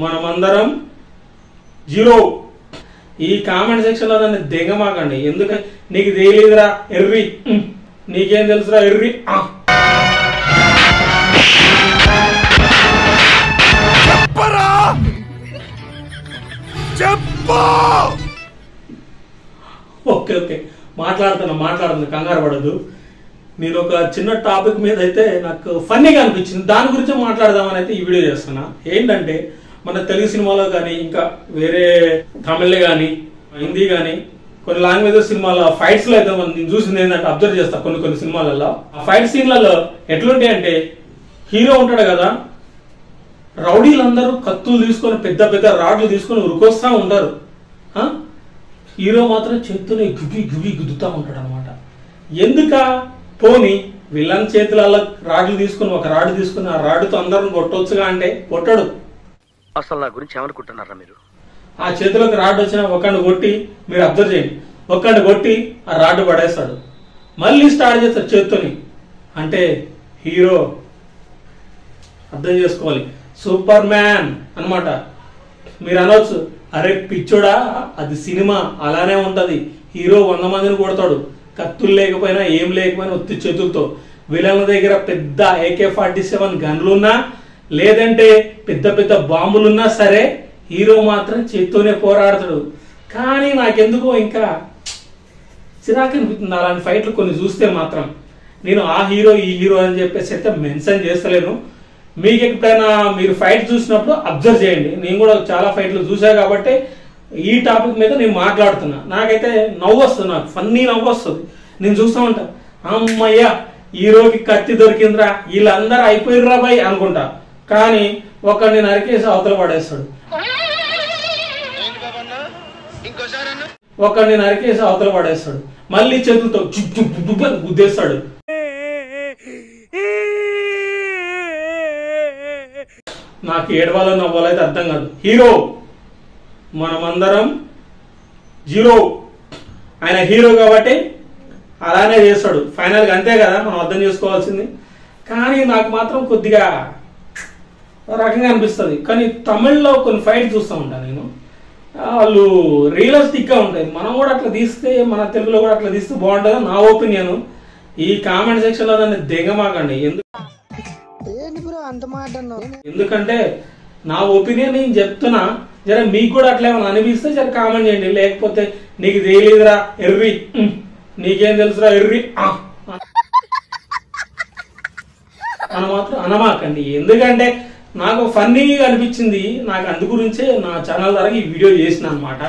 మనమందరం జీరో. ఈ comment section లో దాన్ని దిగమాకండి. ఎందుకంటే నీకు తెలియదురా ఎర్రి, నీకేం తెలుసురా ఎర్రి. ఓకే ఓకే మాట్లాడుతున్నా, కంగారు పడద్దు. నేను ఒక చిన్న టాపిక్ మీద అయితే నాకు ఫన్నీగా అనిపించింది, దాని గురించి మాట్లాడదామని అయితే ఈ వీడియో చేస్తున్నా. ఏంటంటే మన తెలుగు సినిమాలో కానీ ఇంకా వేరే తమిళ్ కానీ హిందీ కానీ కొన్ని లాంగ్వేజెస్ సినిమాలో ఫైట్స్ లో అయితే నేను చూసింది ఏంటంటే అబ్జర్వ్ చేస్తా కొన్ని సినిమాలలో ఆ ఫైట్ సీన్లలో ఎట్లుంటాయి అంటే హీరో ఉంటాడు కదా, రౌడీలందరూ కత్తులు తీసుకొని పెద్ద పెద్ద రాడ్లు తీసుకొని ఉరుకొస్తా ఉంటారు. హీరో మాత్రం చేతుని గువి గుద్దుతా ఉంటాడు అనమాట. ఎందుక పోని విలన్ చేతులలో రాడ్లు తీసుకుని ఒక రాడ్ తీసుకుని ఆ రాడ్డుతో అందరిని కొట్టొచ్చుగా అంటే కొట్టడు. అసలు నా గురించి ఏమనుకుంటున్నారా మీరు? ఆ చేతిలోకి రాడ్ వచ్చిన ఒకడిని కొట్టి, మీరు అబ్జర్వ్ చేయండి, ఒకడిని కొట్టి ఆ రాడ్డు పడేస్తాడు, మళ్ళీ స్టార్ట్ చేస్తాడు చేత్తోని. అంటే హీరో అర్థం చేసుకోవాలి, సూపర్ మ్యాన్ అనమాట. మీరు అనవచ్చు అరే పిచ్చోడా అది సినిమా అలానే ఉంటది, హీరో 100 మందిని కొడతాడు కత్తులు లేకపోయినా ఏం లేకపోయినా ఒత్తి చేతులతో. విలన్ల దగ్గర పెద్ద AK-47 గన్లున్నా లేదంటే పెద్ద పెద్ద బాంబులున్నా సరే హీరో మాత్రం చేత్తోనే పోరాడతాడు. కానీ నాకెందుకో ఇంకా చిరాకు అనిపిస్తుంది అలాంటి ఫైట్లు కొన్ని చూస్తే మాత్రం. నేను ఆ హీరో ఈ హీరో అని చెప్పేసి అయితే మెన్షన్ చేస్తలేను. మీకు ఎప్పుడైనా మీరు ఫైట్ చూసినప్పుడు అబ్జర్వ్ చేయండి. నేను కూడా చాలా ఫైట్లు చూసా కాబట్టి ఈ టాపిక్ మీద నేను మాట్లాడుతున్నా. నాకైతే నవ్వు వస్తుంది, నాకు ఫన్నీ నవ్వు వస్తుంది. నేను చూస్తూ ఉంటా, అమ్మయ్యా హీరోకి కత్తి దొరికిందిరా, వీళ్ళందరూ అయిపోయిర్రా బాయ్ అనుకుంటా. కానీ ఒకరిని నరికేసి అవతల పడేస్తాడు, మళ్ళీ చేతులతో గుద్దేస్తాడు. నాకు ఏడవాలో నవ్వాలో అయితే అర్థం కాదు. హీరో మనమందరం జీరో, ఆయన హీరో కాబట్టి అలానే చేస్తాడు ఫైనల్గా, అంతే కదా మనం అర్థం చేసుకోవాల్సింది. కానీ నాకు మాత్రం కొద్దిగా రకంగా అనిపిస్తుంది. కానీ తమిళ్లో కొన్ని ఫైట్ చూస్తూ ఉంటాను నేను, వాళ్ళు రియలిస్టిక్గా ఉంటాయి. మనం కూడా అట్లా తీస్తే, మన తెలుగులో కూడా అట్లా తీస్తే బాగుంటుంది నా ఒపీనియన్. ఈ కామెంట్ సెక్షన్ లో దాన్ని దిగమాకండి, ఎందుకంటే నా ఒపీనియన్ నేను చెప్తున్నా. జర మీకు కూడా అట్లా ఏమైనా అనిపిస్తే జర కామెంట్ చేయండి. లేకపోతే నీకు తెలియదురా ఎర్రి, నీకేం తెలుసురా ఎర్రి అని మాత్రం అనమాకండి. ఎందుకంటే నాకు ఫన్నీగా అనిపించింది, నాకు అందు గురించే నా ఛానల్ ద్వారా ఈ వీడియో చేసిన అనమాట.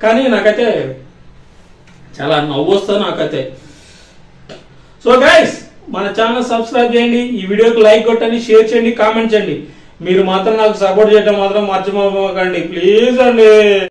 కానీ నాకైతే చాలా నవ్వు వస్తుంది నాకైతే. సో గైస్, మన ఛానల్ సబ్స్క్రైబ్ చేయండి, ఈ వీడియోకి లైక్ కొట్టండి, షేర్ చేయండి, కామెంట్ చేయండి. మీరు మాత్రం నాకు సపోర్ట్ చేయడం మాత్రం మర్చిపోకండి ప్లీజ్ అండి.